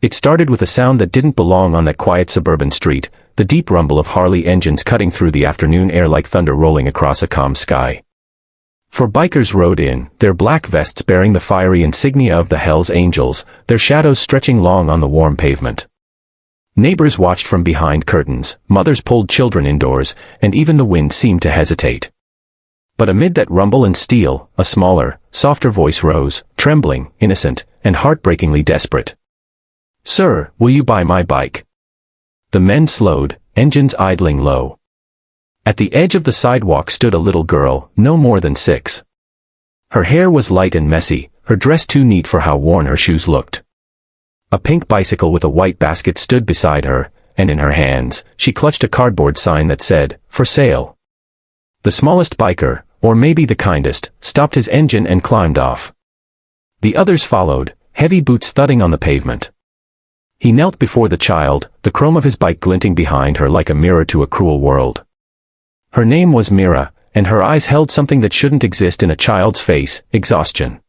It started with a sound that didn't belong on that quiet suburban street, the deep rumble of Harley engines cutting through the afternoon air like thunder rolling across a calm sky. 4 bikers rode in, their black vests bearing the fiery insignia of the Hells Angels, their shadows stretching long on the warm pavement. Neighbors watched from behind curtains, mothers pulled children indoors, and even the wind seemed to hesitate. But amid that rumble and steel, a smaller, softer voice rose, trembling, innocent, and heartbreakingly desperate. "Sir, will you buy my bike?" The men slowed, engines idling low. At the edge of the sidewalk stood a little girl, no more than 6. Her hair was light and messy, her dress too neat for how worn her shoes looked. A pink bicycle with a white basket stood beside her, and in her hands, she clutched a cardboard sign that said, "For sale." The smallest biker, or maybe the kindest, stopped his engine and climbed off. The others followed, heavy boots thudding on the pavement. He knelt before the child, the chrome of his bike glinting behind her like a mirror to a cruel world. Her name was Mira, and her eyes held something that shouldn't exist in a child's face, exhaustion.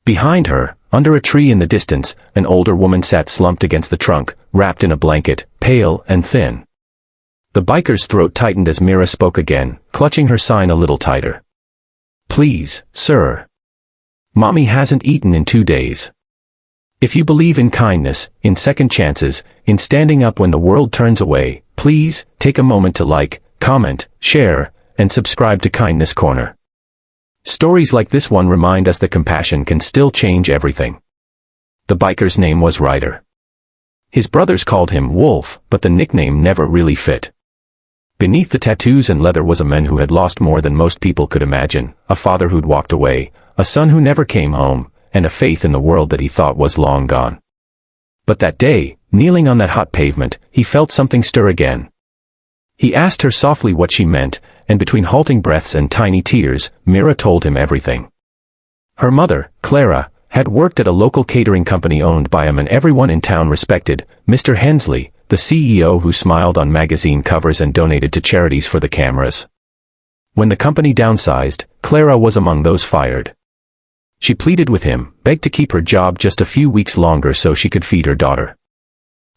Behind her, under a tree in the distance, an older woman sat slumped against the trunk, wrapped in a blanket, pale and thin. The biker's throat tightened as Mira spoke again, clutching her sign a little tighter. "Please, sir. Mommy hasn't eaten in 2 days. If you believe in kindness, in second chances, in standing up when the world turns away, please, take a moment to like, comment, share, and subscribe to Kindness Corner." Stories like this one remind us that compassion can still change everything. The biker's name was Ryder. His brothers called him Wolf, but the nickname never really fit. Beneath the tattoos and leather was a man who had lost more than most people could imagine, a father who'd walked away, a son who never came home, and a faith in the world that he thought was long gone. But that day, kneeling on that hot pavement, he felt something stir again. He asked her softly what she meant, and between halting breaths and tiny tears, Mira told him everything. Her mother, Clara, had worked at a local catering company owned by a man everyone in town respected, Mr. Hensley, the CEO who smiled on magazine covers and donated to charities for the cameras. When the company downsized, Clara was among those fired. She pleaded with him, begged to keep her job just a few weeks longer so she could feed her daughter.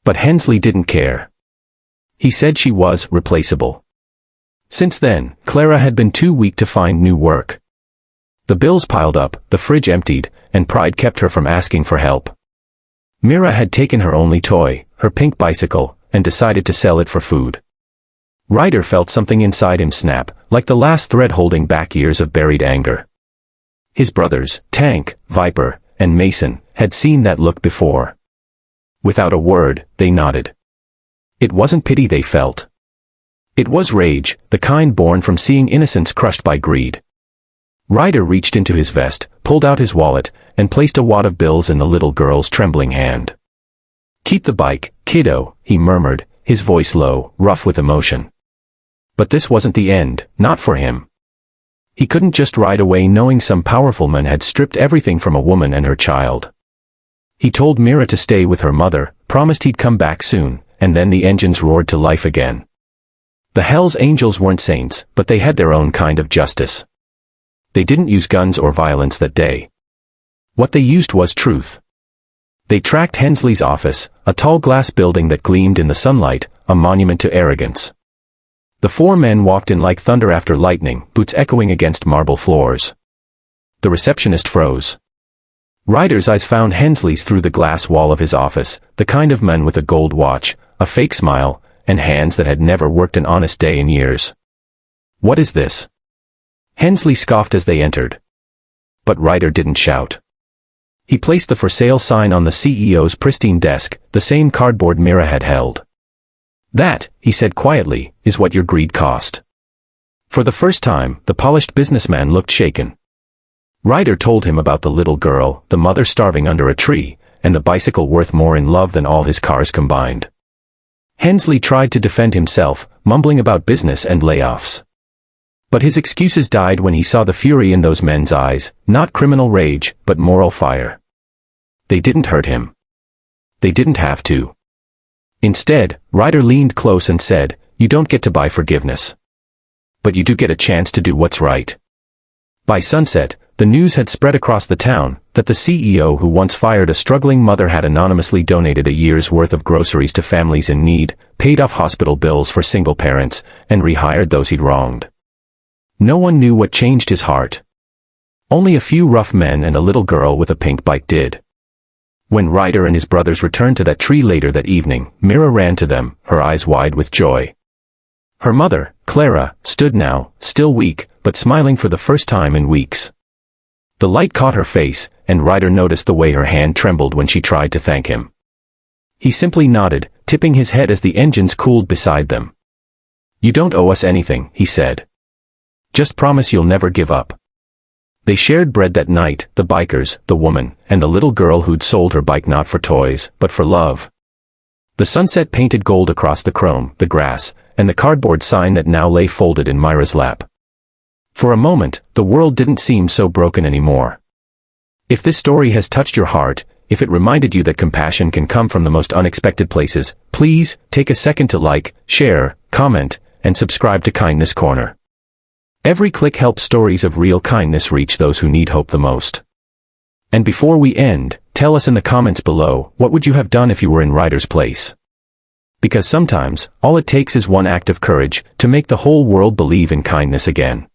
But Hensley didn't care. He said she was replaceable. Since then, Clara had been too weak to find new work. The bills piled up, the fridge emptied, and pride kept her from asking for help. Mira had taken her only toy, her pink bicycle, and decided to sell it for food. Ryder felt something inside him snap, like the last thread holding back years of buried anger. His brothers, Tank, Viper, and Mason, had seen that look before. Without a word, they nodded. It wasn't pity they felt. It was rage, the kind born from seeing innocence crushed by greed. Ryder reached into his vest, pulled out his wallet, and placed a wad of bills in the little girl's trembling hand. "Keep the bike, kiddo," he murmured, his voice low, rough with emotion. But this wasn't the end, not for him. He couldn't just ride away knowing some powerful man had stripped everything from a woman and her child. He told Mira to stay with her mother, promised he'd come back soon, and then the engines roared to life again. The Hells Angels weren't saints, but they had their own kind of justice. They didn't use guns or violence that day. What they used was truth. They tracked Hensley's office, a tall glass building that gleamed in the sunlight, a monument to arrogance. The 4 men walked in like thunder after lightning, boots echoing against marble floors. The receptionist froze. Ryder's eyes found Hensley's through the glass wall of his office, the kind of man with a gold watch, a fake smile, and hands that had never worked an honest day in years. "What is this?" Hensley scoffed as they entered. But Ryder didn't shout. He placed the for sale sign on the CEO's pristine desk, the same cardboard Mira had held. "That," he said quietly, "is what your greed cost." For the first time, the polished businessman looked shaken. Ryder told him about the little girl, the mother starving under a tree, and the bicycle worth more in love than all his cars combined. Hensley tried to defend himself, mumbling about business and layoffs. But his excuses died when he saw the fury in those men's eyes, not criminal rage, but moral fire. They didn't hurt him. They didn't have to. Instead, Ryder leaned close and said, "You don't get to buy forgiveness. But you do get a chance to do what's right." By sunset, the news had spread across the town that the CEO who once fired a struggling mother had anonymously donated a year's worth of groceries to families in need, paid off hospital bills for single parents, and rehired those he'd wronged. No one knew what changed his heart. Only a few rough men and a little girl with a pink bike did. When Ryder and his brothers returned to that tree later that evening, Mira ran to them, her eyes wide with joy. Her mother, Clara, stood now, still weak, but smiling for the first time in weeks. The light caught her face, and Ryder noticed the way her hand trembled when she tried to thank him. He simply nodded, tipping his head as the engines cooled beside them. "You don't owe us anything," he said. "Just promise you'll never give up." They shared bread that night, the bikers, the woman, and the little girl who'd sold her bike not for toys, but for love. The sunset painted gold across the chrome, the grass, and the cardboard sign that now lay folded in Myra's lap. For a moment, the world didn't seem so broken anymore. If this story has touched your heart, if it reminded you that compassion can come from the most unexpected places, please take a second to like, share, comment, and subscribe to Kindness Corner. Every click helps stories of real kindness reach those who need hope the most. And before we end, tell us in the comments below, what would you have done if you were in Ryder's place? Because sometimes, all it takes is one act of courage to make the whole world believe in kindness again.